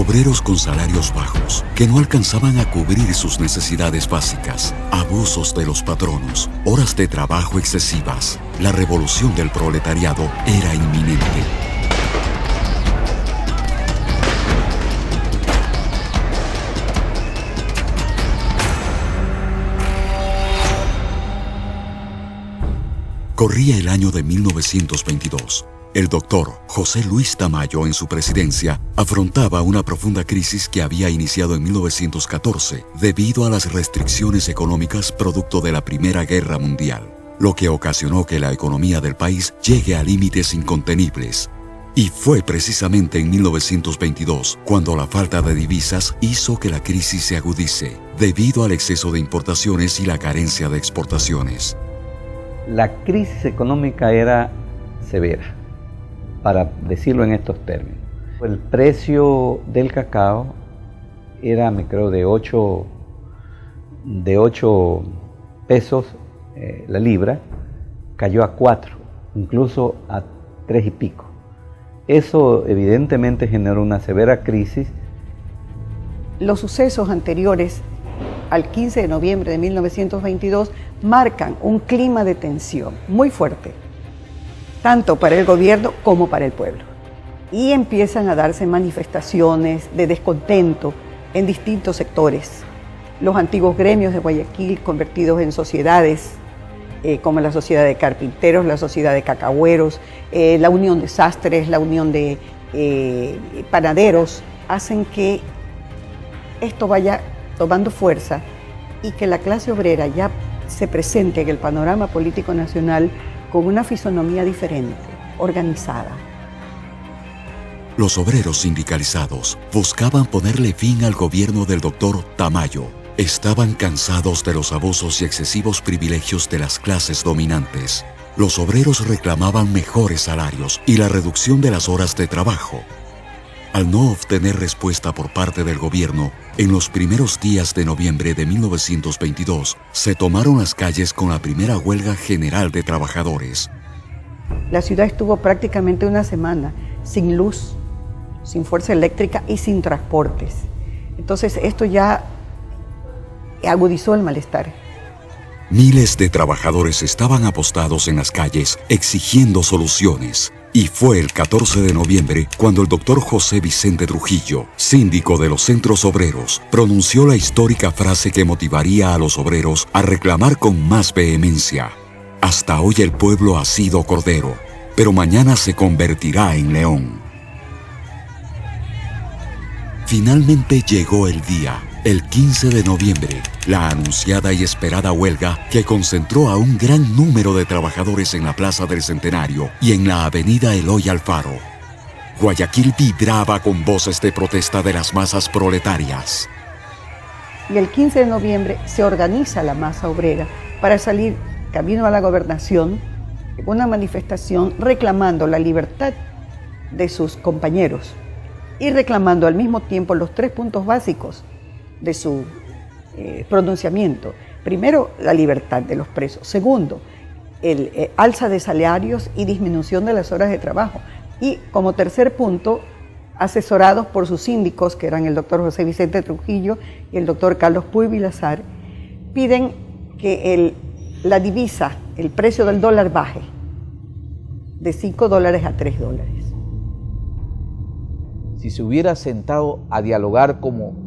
Obreros con salarios bajos, que no alcanzaban a cubrir sus necesidades básicas, abusos de los patronos, horas de trabajo excesivas. La revolución del proletariado era inminente. Corría el año de 1922. El doctor José Luis Tamayo, en su presidencia, afrontaba una profunda crisis que había iniciado en 1914 debido a las restricciones económicas producto de la Primera Guerra Mundial, lo que ocasionó que la economía del país llegue a límites incontenibles. Y fue precisamente en 1922 cuando la falta de divisas hizo que la crisis se agudice, debido al exceso de importaciones y la carencia de exportaciones. La crisis económica era severa, para decirlo en estos términos. El precio del cacao era, me creo, de 8 pesos la libra, cayó a 4, incluso a 3 y pico. Eso evidentemente generó una severa crisis. Los sucesos anteriores al 15 de noviembre de 1922 marcan un clima de tensión muy fuerte, tanto para el gobierno como para el pueblo. Y empiezan a darse manifestaciones de descontento en distintos sectores. Los antiguos gremios de Guayaquil convertidos en sociedades, como la Sociedad de Carpinteros, la Sociedad de Cacahueros, la Unión de Sastres, la Unión de Panaderos, hacen que esto vaya tomando fuerza y que la clase obrera ya se presente en el panorama político nacional con una fisonomía diferente, organizada. Los obreros sindicalizados buscaban ponerle fin al gobierno del doctor Tamayo. Estaban cansados de los abusos y excesivos privilegios de las clases dominantes. Los obreros reclamaban mejores salarios y la reducción de las horas de trabajo. Al no obtener respuesta por parte del gobierno, en los primeros días de noviembre de 1922, se tomaron las calles con la primera huelga general de trabajadores. La ciudad estuvo prácticamente una semana sin luz, sin fuerza eléctrica y sin transportes. Entonces esto ya agudizó el malestar. Miles de trabajadores estaban apostados en las calles exigiendo soluciones. Y fue el 14 de noviembre cuando el doctor José Vicente Trujillo, síndico de los centros obreros, pronunció la histórica frase que motivaría a los obreros a reclamar con más vehemencia: hasta hoy el pueblo ha sido cordero, pero mañana se convertirá en león. Finalmente llegó el día, el 15 de noviembre, la anunciada y esperada huelga que concentró a un gran número de trabajadores en la Plaza del Centenario y en la avenida Eloy Alfaro. Guayaquil vibraba con voces de protesta de las masas proletarias. Y el 15 de noviembre se organiza la masa obrera para salir camino a la gobernación en una manifestación reclamando la libertad de sus compañeros y reclamando al mismo tiempo los 3 puntos básicos de su pronunciamiento. Primero, la libertad de los presos. Segundo, el alza de salarios y disminución de las horas de trabajo. Y como tercer punto, asesorados por sus síndicos, que eran el doctor José Vicente Trujillo y el doctor Carlos Puy Vilazar, piden que la divisa, el precio del dólar baje de $5 a $3. Si se hubiera sentado a dialogar como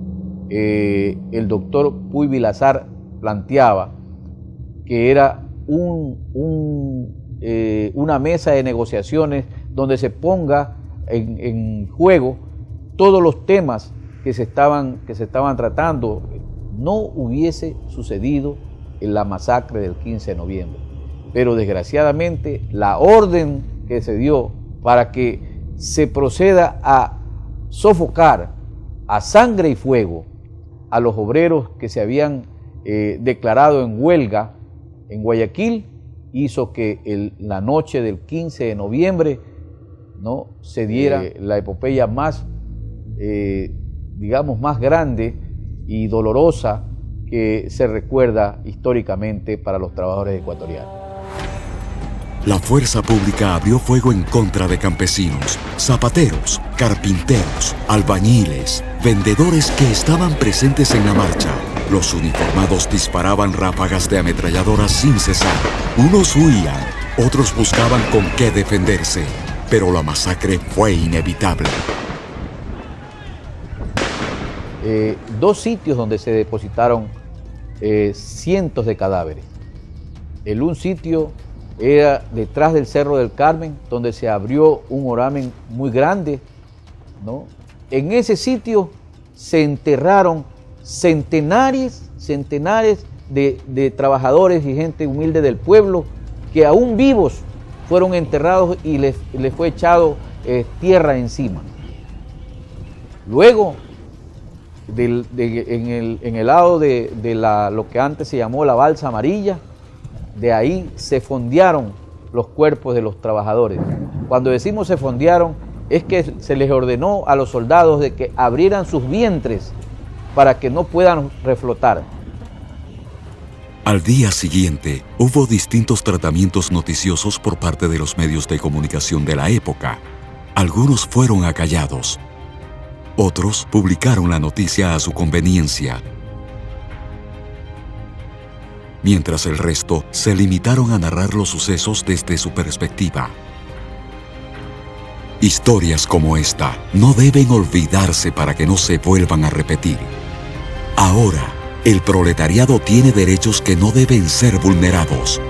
el doctor Puy Vilazar planteaba, que era una mesa de negociaciones donde se ponga en juego todos los temas que se estaban tratando, no hubiese sucedido en la masacre del 15 de noviembre. Pero desgraciadamente la orden que se dio para que se proceda a sofocar a sangre y fuego a los obreros que se habían declarado en huelga en Guayaquil, hizo que la noche del 15 de noviembre ¿no? se diera la epopeya más, digamos, más grande y dolorosa que se recuerda históricamente para los trabajadores ecuatorianos. la fuerza pública abrió fuego en contra de campesinos, zapateros, carpinteros, albañiles, vendedores que estaban presentes en la marcha. Los uniformados disparaban ráfagas de ametralladoras sin cesar. Unos huían, otros buscaban con qué defenderse, pero la masacre fue inevitable. Dos sitios donde se depositaron cientos de cadáveres. Un sitio era detrás del Cerro del Carmen, donde se abrió un oramen muy grande, ¿no? En ese sitio se enterraron centenares de trabajadores y gente humilde del pueblo que aún vivos fueron enterrados y les fue echado tierra encima. Luego, en el lado de lo que antes se llamó la Balsa Amarilla, de ahí se fondearon los cuerpos de los trabajadores. Cuando decimos se fondearon, es que se les ordenó a los soldados de que abrieran sus vientres para que no puedan reflotar. Al día siguiente, hubo distintos tratamientos noticiosos por parte de los medios de comunicación de la época. Algunos fueron acallados. Otros publicaron la noticia a su conveniencia, mientras el resto se limitaron a narrar los sucesos desde su perspectiva. Historias como esta no deben olvidarse para que no se vuelvan a repetir. Ahora, el proletariado tiene derechos que no deben ser vulnerados.